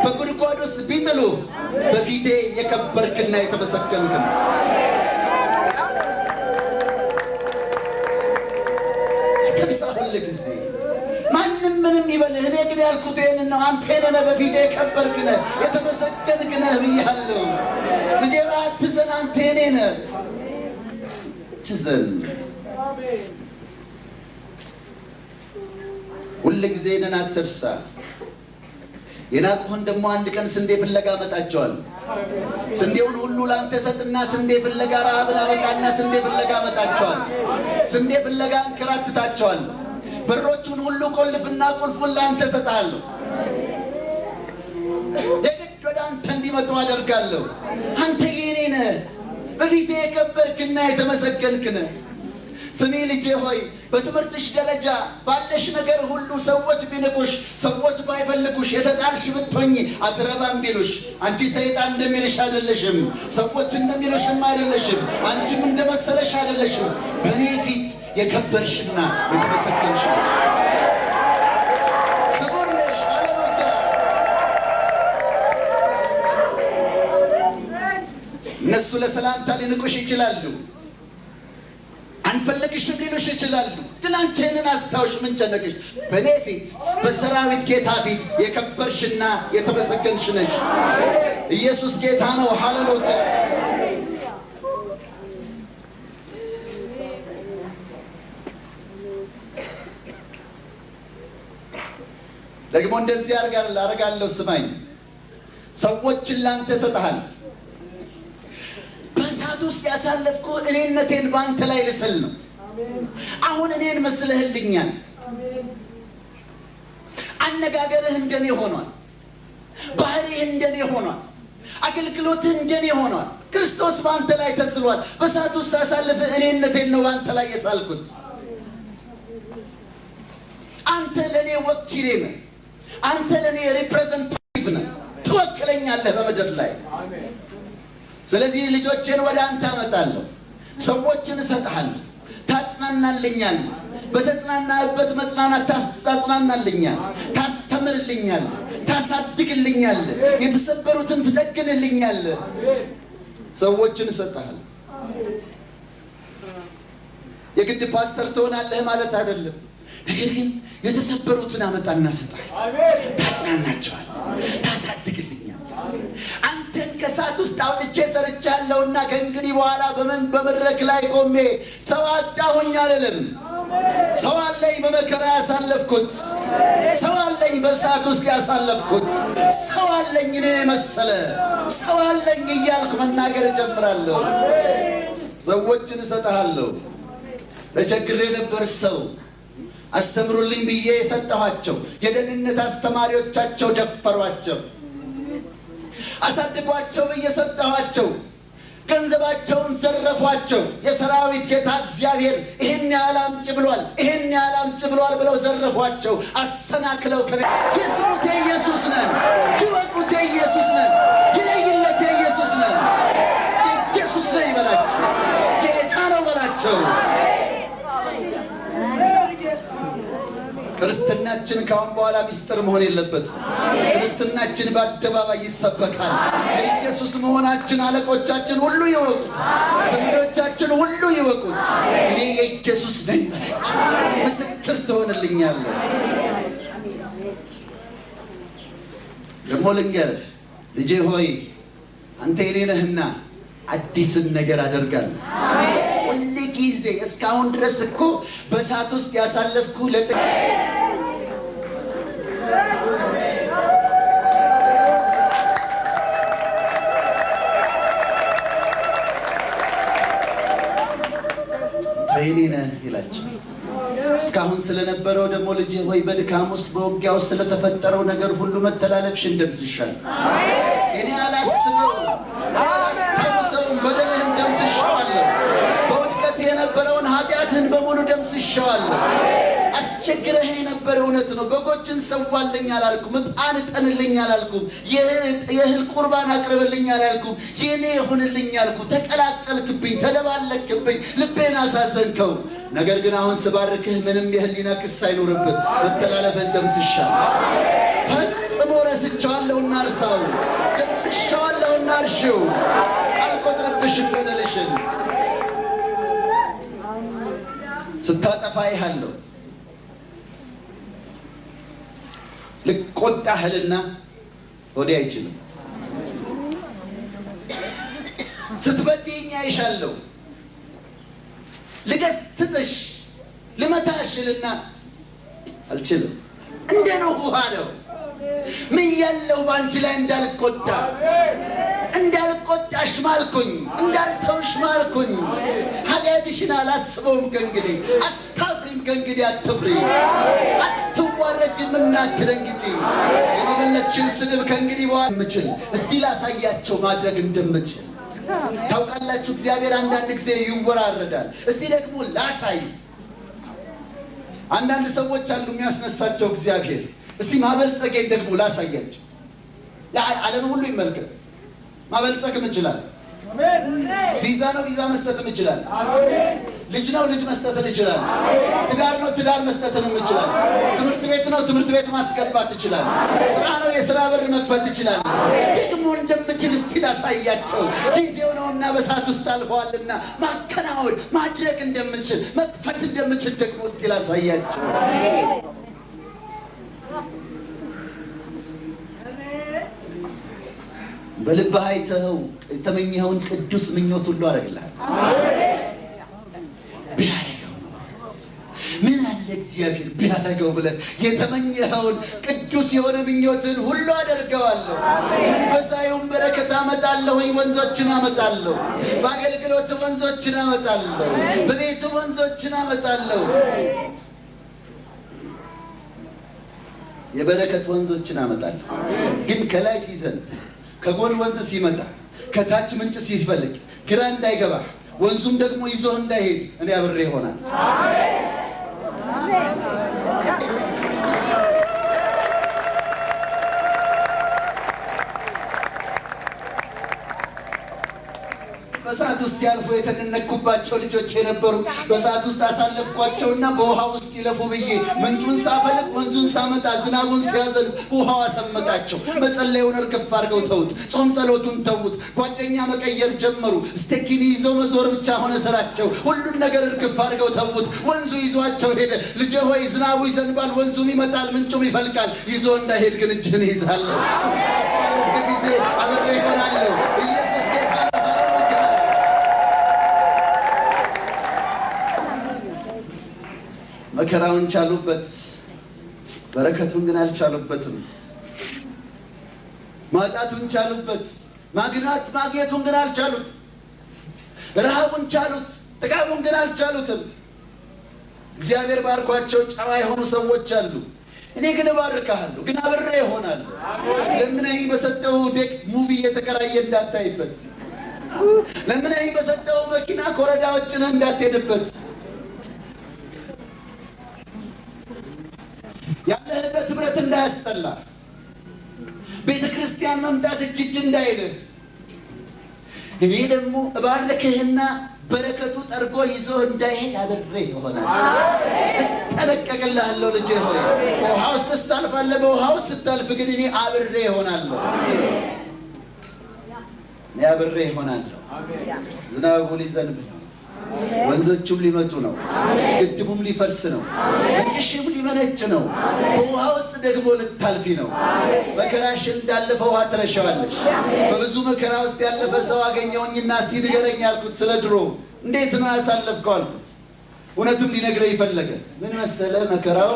በጉድጓድ ውስጥ ቢጥሉ በፊቴ የከበርክና የተመሰገንክ ነህ። ሁል ጊዜ ማንም ምንም ይበልህ እኔ ግን ያልኩት ይሄንን ነው። አንተ ነህ በፊቴ የከበርክ ነህ የተመሰገንክ ነህ ብያለሁ። ልጄ አትዘን፣ አንተ ነህ ትዘን። ሁል ጊዜ እኔን አትርሳ። የናቁህን ደግሞ አንድ ቀን ስንዴ ፍለጋ አመጣቸዋለሁ። ስንዴውን ሁሉ ላንተ ሰጥና ስንዴ ፍለጋ ረሃብን አበቃና ስንዴ ፍለጋ አመጣቸዋለሁ። ስንዴ ፍለጋ እንከራትታቸዋለሁ። በሮቹን ሁሉ ቆልፍና ቁልፉን ላንተ ሰጣለሁ። የግድ ወደ አንተ እንዲመጡ አደርጋለሁ። አንተ የኔ ነህ በፊቴ የከበርክና የተመሰገንክ ነህ። ስሚ ልጄ ሆይ በትምህርትሽ ደረጃ ባለሽ ነገር ሁሉ ሰዎች ቢንቁሽ፣ ሰዎች ባይፈልጉሽ፣ የተጣልሽ ብትሆኚ አትረባም ቢሉሽ አንቺ ሰይጣን እንደሚልሽ አይደለሽም። ሰዎች እንደሚሉሽም አይደለሽም። አንቺም እንደመሰለሽ አይደለሽም። በእኔ ፊት የከበርሽና የተመሰገንሽ ክቡር ነሽ። ሃሌሉያ። እነሱ ለሰላምታ ሊንቁሽ ይችላሉ፣ አንፈልግሽም ሊሉሽ ይችላሉ። ግን አንቺ እኔን አስታውሽ። ምን ጨነቅሽ? በእኔ ፊት በሰራዊት ጌታ ፊት የከበርሽና የተመሰገንሽ ነሽ። ኢየሱስ ጌታ ነው። ሃሌሉያ። ደግሞ እንደዚህ አደርጋለሁ። ስማኝ፣ ሰዎችን ላንተ ሰጥሃል። በእሳት ውስጥ ያሳለፍኩ እኔነቴን በአንተ ላይ ልስል ነው። አሁን እኔን መስለህልኛል። አነጋገርህ እንደኔ ሆኗል። ባህሪህ እንደኔ ሆኗል። አገልግሎትህ እንደኔ ሆኗል። ክርስቶስ በአንተ ላይ ተስሏል። በእሳት ውስጥ ያሳለፍህ እኔነቴን ነው በአንተ ላይ የሳልኩት። አንተ ለእኔ ወኪሌ ነህ። አንተ ለእኔ ሪፕሬዘንታቲቭ ነህ። ትወክለኛለህ በምድር ላይ። ስለዚህ ልጆቼን ወደ አንተ አመጣለሁ። ሰዎችን እሰጥሃለሁ። ታጽናናልኛለህ። በተጽናናህበት መጽናናት ታጽናናልኛለህ። ታስተምርልኛለህ። ታሳድግልኛለህ። የተሰበሩትን ትጠግንልኛለህ። ሰዎችን እሰጥሃለሁ። የግድ ፓስተር ትሆናለህ ማለት አይደለም። ነገር ግን የተሰበሩትን አመጣና እሰጥሃለሁ። ታጽናናቸዋለህ። ታሳድግልኛለህ። አንተን ከእሳት ውስጥ አውጥቼ ሰርቻለሁና ከእንግዲህ በኋላ በመድረክ ላይ ቆሜ ሰው አጣሁኝ አልልም። ሰው አለኝ በመከራ ያሳለፍኩት፣ ሰው አለኝ በእሳት ውስጥ ያሳለፍኩት፣ ሰው አለኝ እኔን የመሰለ ሰው አለኝ እያልኩ መናገር እጀምራለሁ። ሰዎችን እሰጥሃለሁ። ተቸግሬ ነበር። ሰው አስተምሩልኝ ብዬ የሰጠኋቸው የደህንነት አስተማሪዎቻቸው ደፈሯቸው። አሳድጓቸው ብዬ ሰጠኋቸው። ገንዘባቸውን ዘረፏቸው። የሰራዊት ጌታ እግዚአብሔር ይሄን ያህል አምጪ ብሏል፣ ይሄን ያህል አምጪ ብሏል ብለው ዘረፏቸው። አሰናክለው ይስሙት የኢየሱስ ነን፣ ይወቁት የኢየሱስ ነን፣ ይለይለት የኢየሱስ ነን። ኢየሱስ ነው ይበላቸው፣ ጌታ ነው በላቸው። ክርስትናችን ካሁን በኋላ ሚስጥር መሆን የለበትም። ክርስትናችን በአደባባይ ይሰበካል። የኢየሱስ መሆናችን አለቆቻችን ሁሉ ይወቁት፣ ዘመዶቻችን ሁሉ ይወቁት። እኔ የኢየሱስ ነኝ በላቸው። ምስክር ትሆንልኛለህ። ደግሞ ልንገርህ ልጄ ሆይ አንተ የኔ ነህና አዲስን ነገር አደርጋለሁ። ሁል ጊዜ እስካሁን ድረስ እኮ በእሳት ውስጥ ያሳለፍኩ የኔ ነህ ይላቸው። እስካሁን ስለነበረው ደግሞ ልጄ ሆይ በድካም ውስጥ በውጊያ ውስጥ ስለተፈጠረው ነገር ሁሉ መተላለፍሽን ደምስሻለሁ። እኔ አላስታውሰውም፣ በደልህን ደምስሻዋለሁ። በውድቀት የነበረውን ኃጢአትን በሙሉ ደምስሻዋለሁ። አስቸግረህ የነበረ እውነት ነው። በጎችን ሰዋልኝ አላልኩም፣ ዕጣን እጠንልኝ አላልኩም፣ የእህል ቁርባን አቅርብልኝ አላልኩም። የኔ ይሁንልኝ አልኩ። ተቀላቀልክብኝ፣ ተደባለክብኝ፣ ልቤን አሳዘንከው። ነገር ግን አሁን ስባርክህ ምንም የህሊና ክስ አይኖርብህ። መተላለፍህን ደምስሻለሁ። ፈጽሞ ደግሞ ረስቼዋለሁና እርሳው፣ ደምስሼዋለሁና እርሺው፣ አልቆጥርብሽም በደልሽን። ስታጠፋ ይሃለሁ ልቆጣህልና ወዲያ አይችልም። ስትበድይኝ አይሻለሁ ልገስጽሽ ልመታሽልና አልችልም። እንደ ኖህ ውሃ ነው ምያለሁ ባንቺ ላይ እንዳልቆጣሽ ማልኩኝ፣ እንዳልተውሽ ማልኩኝ። ኃጢአትሽን አላስበውም ከእንግዲህ። አታፍሪም ከእንግዲህ አትፍሪ፣ አትዋረጅምና አትደንግጪ። የመበለትሽን ስድብ ከእንግዲህ በኋላ ምችል እስቲ ላሳያቸው ማድረግ እንደምችል። ታውቃላችሁ እግዚአብሔር አንዳንድ ጊዜ ይወራረዳል። እስቲ ደግሞ ላሳይ። አንዳንድ ሰዎች አሉ የሚያስነሳቸው እግዚአብሔር። እስቲ ማበልጸጌን ደግሞ ላሳያቸው። ዓለም ሁሉ ይመልከት። ማበልጸግም እችላለሁ። ቪዛ ነው ቪዛ መስጠትም እችላለሁ። ልጅ ነው ልጅ መስጠትን እችላለሁ። ትዳር ነው ትዳር መስጠትንም እችላለሁ። ትምህርት ቤት ነው ትምህርት ቤት ማስገባት እችላለሁ። ስራ ነው የስራ በር መክፈት እችላለሁ። ደግሞ እንደምችል እስቲ ላሳያቸው። ጊዜው ነውና በሰዓት ውስጥ አልፈዋልና ማከናወን ማድረግ እንደምችል መክፈት እንደምችል ደግሞ እስቲ ላሳያቸው። በልብህ አይተኸው የተመኘኸውን ቅዱስ ምኞት ሁሉ አደርግልሃለሁ። ቢያደርገው ምን አለ እግዚአብሔር ቢያደርገው ብለህ የተመኘኸውን ቅዱስ የሆነ ምኞትን ሁሉ አደርገዋለሁ። መንፈሳዊውን በረከት አመጣለሁኝ፣ ወንዞችን አመጣለሁ። በአገልግሎት ወንዞችን አመጣለሁ። በቤት ወንዞችን አመጣለሁ። የበረከት ወንዞችን አመጣለሁ። ግን ከላይ ሲዘንብ ከጎን ወንዝ ሲመጣ ከታች ምንጭ ሲፈልቅ ግራ እንዳይገባ ወንዙም ደግሞ ይዞ እንዳይሄድ እኔ አብሬ ይሆናል። በሰዓት ውስጥ ያልፉ የተደነኩባቸው ልጆች የነበሩ በሰዓት ውስጥ አሳለፍኳቸውና በውሃ ውስጥ ይለፉ ብዬ ምንጩን ሳፈልቅ ወንዙን ሳመጣ ዝናቡን ሲያዘንብ ውሃው አሰመጣቸው። መጸለዩን እርግፍ አድርገው ተውት። ጾም ጸሎቱን ተውት። ጓደኛ መቀየር ጀመሩ። ስቴኪን ይዘው መዞር ብቻ ሆነ ስራቸው። ሁሉን ነገር እርግፍ አድርገው ተውት። ወንዙ ይዟቸው ሄደ። ልጄ ሆይ ዝናቡ ይዘንባል፣ ወንዙም ይመጣል፣ ምንጩም ይፈልቃል። ይዞ እንዳይሄድ ግን እጅህን ይዛለሁ። ጊዜ አብሬ ይሆናለሁ። ኢየሱስ ጌታ ነው። መከራውን ቻሉበት፣ በረከቱን ግን አልቻሉበትም። ማጣቱን ቻሉበት፣ ማግኘቱን ግን አልቻሉት። ረሃቡን ቻሉት፣ ጥጋቡን ግን አልቻሉትም። እግዚአብሔር ባርኳቸው ጨዋ የሆኑ ሰዎች አሉ። እኔ ግን እባርካለሁ፣ ግን አብሬ እሆናለሁ። ለምነኝ በሰጠው ዴክ ሙቪ እየተከራየ እንዳታይበት፣ ለምነኝ በሰጠው መኪና ኮረዳዎችን እንዳትሄድበት፣ ያለህበት ህብረት እንዳያስጠላ፣ ቤተ ክርስቲያን መምጣት እጅ እንዳይልህ። እኔ ደግሞ እባርክህና በረከቱ ጠርጎ ይዞ እንዳይሄድ አብሬ ይሆናል። እጠነቀቅልሃለሁ ልጄ ሆይ። በውሃ ውስጥ ስታልፋለህ፣ በውሃ ውስጥ ስታልፍ ግን እኔ አብሬ ይሆናለሁ። እኔ አብሬ ይሆናለሁ። ዝናቡ ሊዘንብ ነው። ወንዞቹም ሊመጡ ነው። ግድቡም ሊፈርስ ነው። ምንጭሽም ሊመነጭ ነው። በውሃ ውስጥ ደግሞ ልታልፊ ነው። መከራሽ እንዳለፈ ውሃ ትረሻዋለሽ። በብዙ መከራ ውስጥ ያለፈ ሰው አገኘውኝና እስቲ ንገረኝ አልኩት። ስለ ድሮ እንዴት ነው ያሳለፍከው አልኩት። እውነቱም ሊነግረኝ ፈለገ። ምን መሰለ መከራው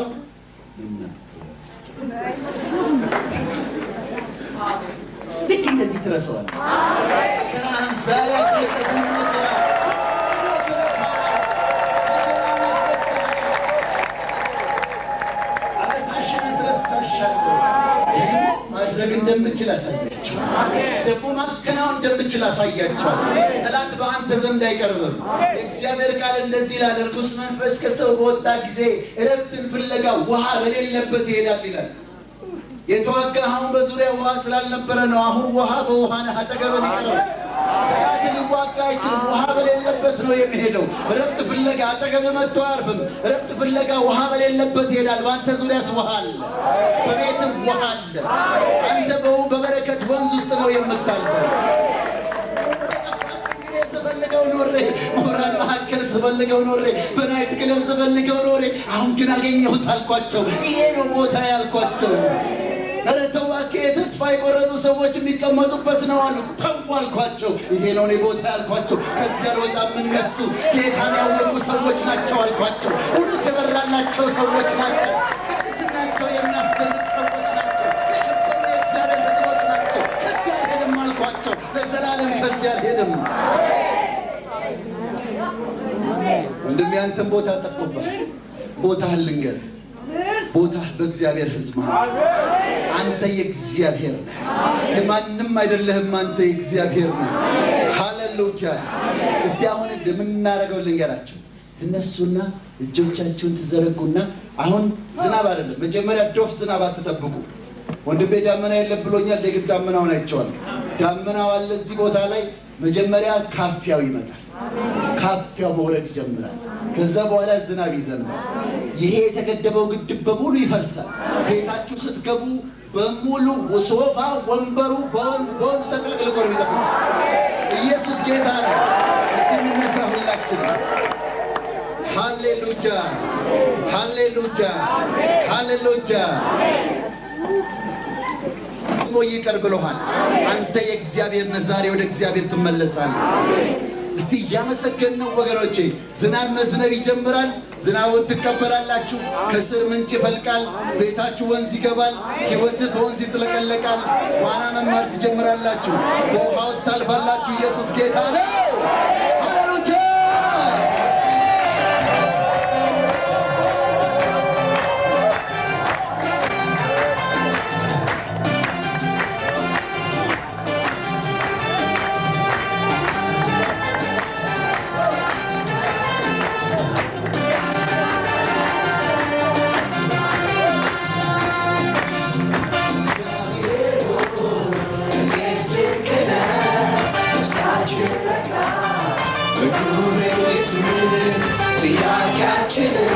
ልክ እንደዚህ ትረሳዋለህ። መከራህን ዛሬ አስለቀሰኝ መከራ ማድረግ እንደምችል አሳያቸው። ደግሞ ማከናወን እንደምችል አሳያቸው። ጠላት በአንተ ዘንድ አይቀርብም። የእግዚአብሔር ቃል እንደዚህ ይላል፣ ርኩስ መንፈስ ከሰው በወጣ ጊዜ እረፍትን ፍለጋ ውሃ በሌለበት ይሄዳል ይላል። የተዋጋህ አሁን በዙሪያ ውሃ ስላልነበረ ነው። አሁን ውሃ በውሃ ነህ፣ አጠገብህ ይቀርባል። ጠላት ሊዋጋ አይችልም። ውሃ በሌለበት ነው የሚሄደው። እረፍት ፍለጋ አጠገብ መጥቶ አያርፍም። እረፍት ፍለጋ ውሃ በሌለበት ይሄዳል። በአንተ ዙሪያስ ውሃ አለ፣ በቤትም ውሃ አለ። አንተ በበረከት ወንዝ ውስጥ ነው የምታልፈው። ስፈልገው ኖሬ መብራት መካከል ስፈልገው ኖሬ በናይት ክለብ ስፈልገው ኖሬ አሁን ግን አገኘሁት አልኳቸው። ይሄ ነው ቦታ ያልኳቸው። ኧረ ተው እባክህ፣ ተስፋ የቆረጡ ሰዎች የሚቀመጡበት ነው አሉ። ተው አልኳቸው። ይሄ ነው እኔ ቦታ ያልኳቸው። ከዚህ አልወጣም። እነሱ ጌታን ያወቁ ሰዎች ናቸው አልኳቸው። እውነት የበራላቸው ሰዎች ናቸው። ቅድስናቸው የሚያስደንቅ ሰዎች ናቸው። የከበሩ የእግዚአብሔር ሕዝቦች ናቸው። ከዚህ አልሄድም አልኳቸው። ለዘላለም ከዚህ አልሄድም። ወንድሜ አንተም ቦታ ጠፍቶብሃል። ቦታህን ልንገርህ። ቦታህ በእግዚአብሔር ሕዝብ ማለት አንተ የእግዚአብሔር ነህ። የማንም አይደለህም። አንተ የእግዚአብሔር ነህ። ሃሌሉያ። እስቲ አሁን እንደምናደርገው ልንገራችሁ። ትነሱና እጆቻችሁን ትዘረጉና አሁን ዝናብ አይደለም፣ መጀመሪያ ዶፍ ዝናብ አትጠብቁ። ወንድሜ ዳመና የለም ብሎኛል። ደግም ዳመናውን አይቼዋለሁ። ዳመናው አለ እዚህ ቦታ ላይ። መጀመሪያ ካፊያው ይመጣል። ካፊያው መውረድ ይጀምራል። ከዛ በኋላ ዝናብ ይዘንባል። ይሄ የተገደበው ግድብ በሙሉ ይፈርሳል። ቤታችሁ ስትገቡ በሙሉ ሶፋ ወንበሩ በወንዝ ተጥለቅልቆ ነው የሚጠብቀው። ኢየሱስ ጌታ ነው። እስቲ እንነሳ ሁላችንም። ሃሌሉያ ሃሌሉያ ሃሌሉያ። ይቅር ብሎሃል። አንተ የእግዚአብሔር ነህ። ዛሬ ወደ እግዚአብሔር ትመለሳለህ። እስቲ እያመሰገንነው ወገኖቼ። ዝናብ መዝነብ ይጀምራል። ዝናቡን ትቀበላላችሁ። ከስር ምንጭ ይፈልቃል። ቤታችሁ ወንዝ ይገባል። ሕይወትህ በወንዝ ይጥለቀለቃል። ዋና መማር ትጀምራላችሁ። በውሃ ውስጥ ታልፋላችሁ። ኢየሱስ ጌታ ነው። ሃሌሉያ። Tiyaga